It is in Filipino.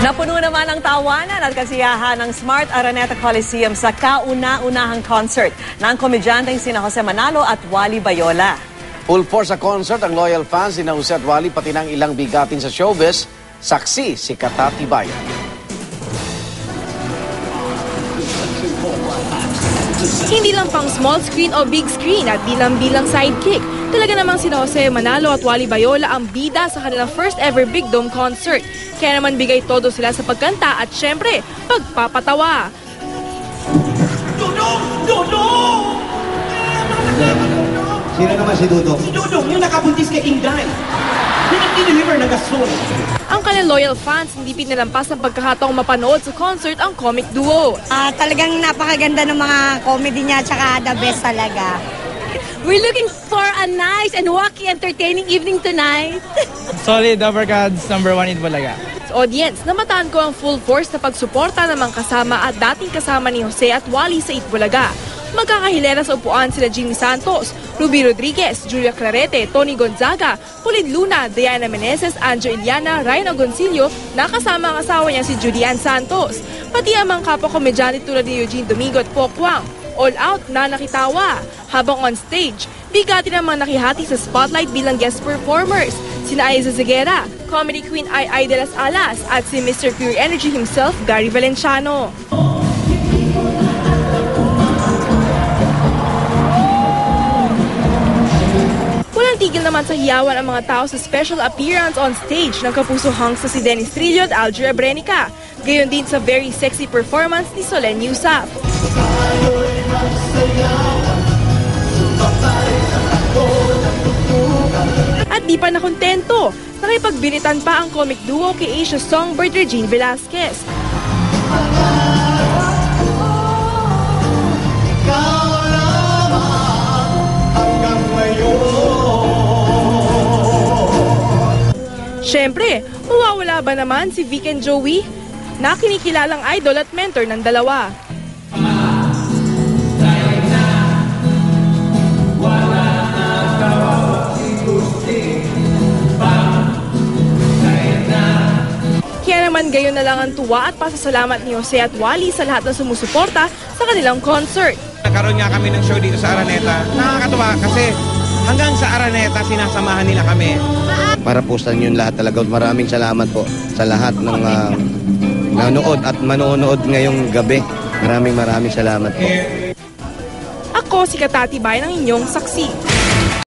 Napuno naman ang tawanan at kasiyahan ng Smart Araneta Coliseum sa kauna-unahang concert ng komedyanteng sina Jose Manalo at Wally Bayola. Full force sa concert ang loyal fans ni Jose at Wally pati ng ilang bigatin sa showbiz. Saksi si Katati Bayan. Hindi lang pang small screen o big screen at di lang bilang sidekick. Talaga namang sina Jose Manalo at Wally Bayola ang bida sa kanilang first ever Big Dome concert. Kaya naman bigay todo sila sa pagkanta at syempre, pagpapatawa. Dudong! Sino naman si Dudong? Si Dudong, yung nakabuntis kay Inday. Yung nag-deliver ng gasol. Ang kanilang loyal fans hindi pinalampas ang pagkakataong mapanood sa concert ang comic duo. Talagang napakaganda ng mga comedy niya at saka the best talaga. We're looking for a nice and wacky entertaining evening tonight. Solid uppercuts, #1 in Bulaga. Sa audience, namataan ko ang full force na pagsuporta ng mga kasama at dating kasama ni Jose at Wally sa Itbulaga. Magkakahilera sa upuan sila Jimmy Santos, Ruby Rodriguez, Julia Clarete, Tony Gonzaga, Pulid Luna, Diana Meneses, Anjo Iliana, Ryan Agoncillo, nakasama ang asawa niya si Julian Santos. Pati ang mga kapwa-komedyante tulad ni Eugene Domingo at Po Kwang. All out na nakitawa. Habang on stage, bigati namang nakihati sa spotlight bilang guest performers. Sina Aiza Zeguera, comedy queen Ai de las Alas at si Mr. Pure Energy himself, Gary Valenciano. Walang tigil naman sa hiyawan ang mga tao sa special appearance on stage ng kapuso hunks sa si Dennis Trillo at Alger Abrenica. Gayon din sa very sexy performance ni Solen Yusaf. At di pa nakontento, nakipagbiritan pa ang comic duo kay Asia songbird Regine Velasquez. Siyempre, mawawala ba naman si Vic and Joey na kinikilalang idol at mentor ng dalawa? Kaya naman gayon na lang ang tuwa at pasasalamat ni Jose at Wally sa lahat ng sumusuporta sa kanilang concert. Nagkaroon nga kami ng show dito sa Araneta. Nakakatuwa kasi hanggang sa Araneta sinasamahan nila kami. Para po sa inyo lahat talaga. Maraming salamat po sa lahat ng nanood at manonood ngayong gabi. Maraming salamat po. Ako si Katati Bayan, ang inyong saksi.